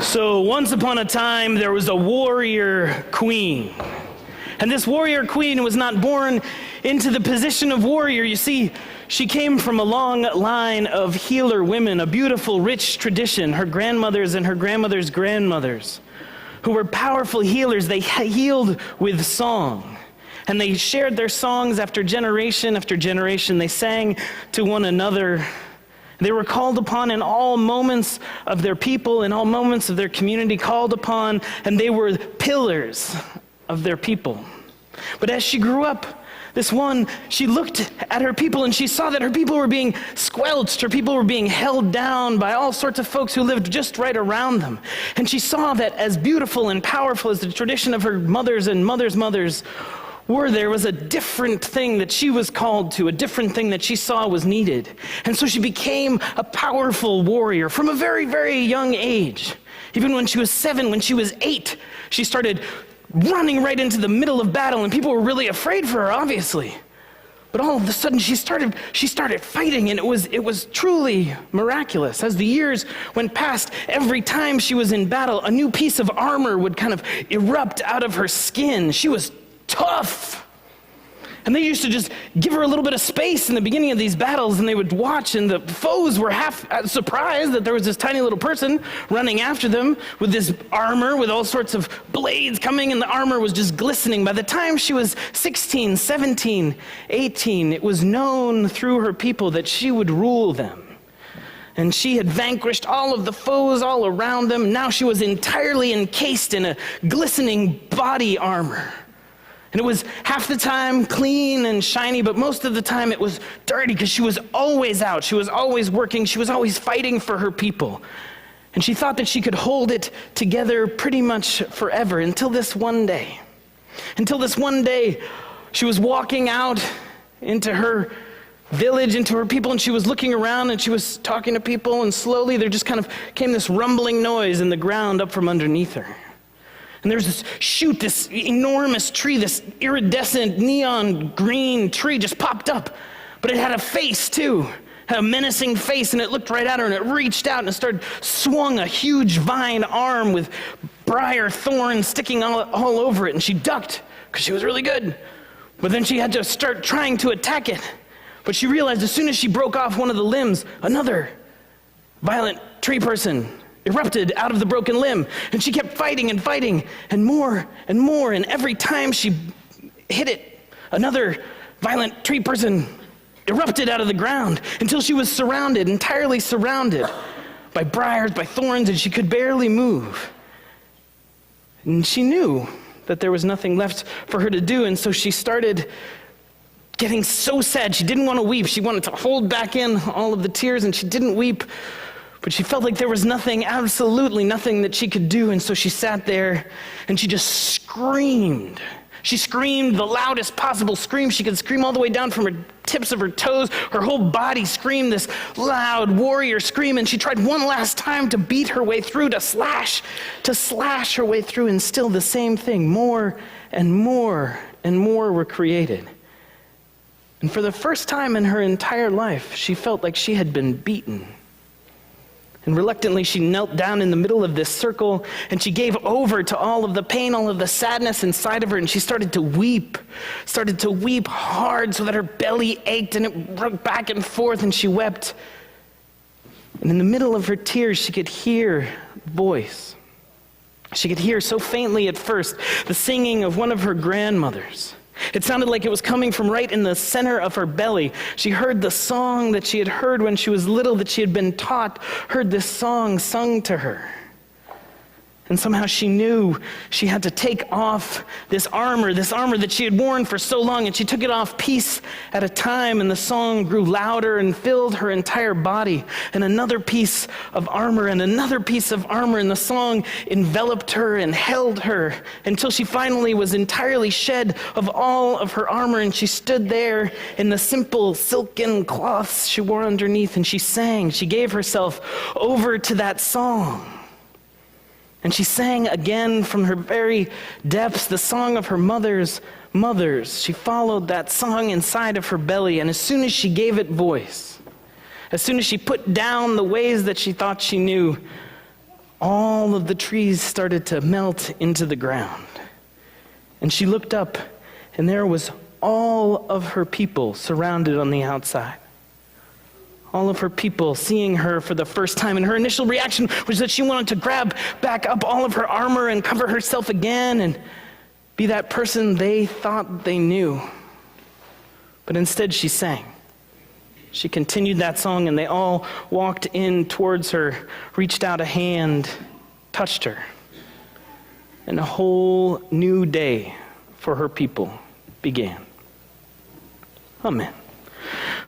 So once upon a time, there was a warrior queen. And this warrior queen was not born into the position of warrior. You see, she came from a long line of healer women, a beautiful, rich tradition, her grandmothers and her grandmothers' grandmothers, who were powerful healers. They healed with song. And they shared their songs after generation. They sang to one another. They were called upon in all moments of their people, in all moments of their community, called upon, and they were pillars of their people. But as she grew up, she looked at her people and she saw that her people were being squelched, her people were being held down by all sorts of folks who lived just right around them. And she saw that as beautiful and powerful as the tradition of her mothers and mothers' mothers were, there was a different thing that she was called to, a different thing that she saw was needed. And so she became a powerful warrior from a very, very young age. Even when she was 7, when she was 8, she started running right into the middle of battle, and people were really afraid for her, obviously. But all of a sudden, she started fighting, and it was truly miraculous. As the years went past, every time she was in battle, a new piece of armor would kind of erupt out of her skin. She was tough. And they used to just give her a little bit of space in the beginning of these battles, and they would watch, and the foes were half surprised that there was this tiny little person running after them with this armor with all sorts of blades coming, and the armor was just glistening. By the time she was 16, 17, 18, it was known through her people that she would rule them. And she had vanquished all of the foes all around them. Now she was entirely encased in a glistening body armor. And it was half the time clean and shiny, but most of the time it was dirty because she was always out. She was always working. She was always fighting for her people. And she thought that she could hold it together pretty much forever until this one day. She was walking out into her village, into her people, and she was looking around and she was talking to people, and slowly there just kind of came this rumbling noise in the ground up from underneath her. And there's this shoot, this enormous tree, this iridescent neon green tree just popped up. But it had a face too, had a menacing face, and it looked right at her, and it reached out and swung a huge vine arm with briar thorns sticking all over it. And she ducked because she was really good. But then she had to start trying to attack it. But she realized as soon as she broke off one of the limbs, another violent tree person erupted out of the broken limb, and she kept fighting and fighting, and more, and every time she hit it, another violent tree person erupted out of the ground until she was entirely surrounded by briars, by thorns, and she could barely move. And she knew that there was nothing left for her to do, and so she started getting so sad. She didn't want to weep. She wanted to hold back in all of the tears, and she didn't weep. But she felt like there was nothing, absolutely nothing that she could do. And so she sat there and she just screamed. She screamed the loudest possible scream she could scream, all the way down from her tips of her toes. Her whole body screamed this loud warrior scream. And she tried one last time to beat her way through, to slash her way through. And still the same thing. More and more and more were created. And for the first time in her entire life, she felt like she had been beaten. And reluctantly, she knelt down in the middle of this circle, and she gave over to all of the pain, all of the sadness inside of her, and she started to weep hard so that her belly ached, and it broke back and forth, and she wept. And in the middle of her tears, she could hear a voice. She could hear so faintly at first the singing of one of her grandmothers. It sounded like it was coming from right in the center of her belly. She heard the song that she had heard when she was little, that she had been taught, heard this song sung to her. And somehow she knew she had to take off this armor that she had worn for so long, and she took it off piece at a time, and the song grew louder and filled her entire body. And another piece of armor and another piece of armor, and the song enveloped her and held her until she finally was entirely shed of all of her armor, and she stood there in the simple silken cloths she wore underneath, and she sang. She gave herself over to that song. And she sang again from her very depths the song of her mother's mothers. She followed that song inside of her belly, and as soon as she gave it voice, as soon as she put down the ways that she thought she knew, all of the trees started to melt into the ground. And she looked up, and there was all of her people surrounded on the outside. All of her people seeing her for the first time, and her initial reaction was that she wanted to grab back up all of her armor and cover herself again and be that person they thought they knew. But instead she sang. She continued that song, and they all walked in towards her, reached out a hand, touched her. And a whole new day for her people began. Amen.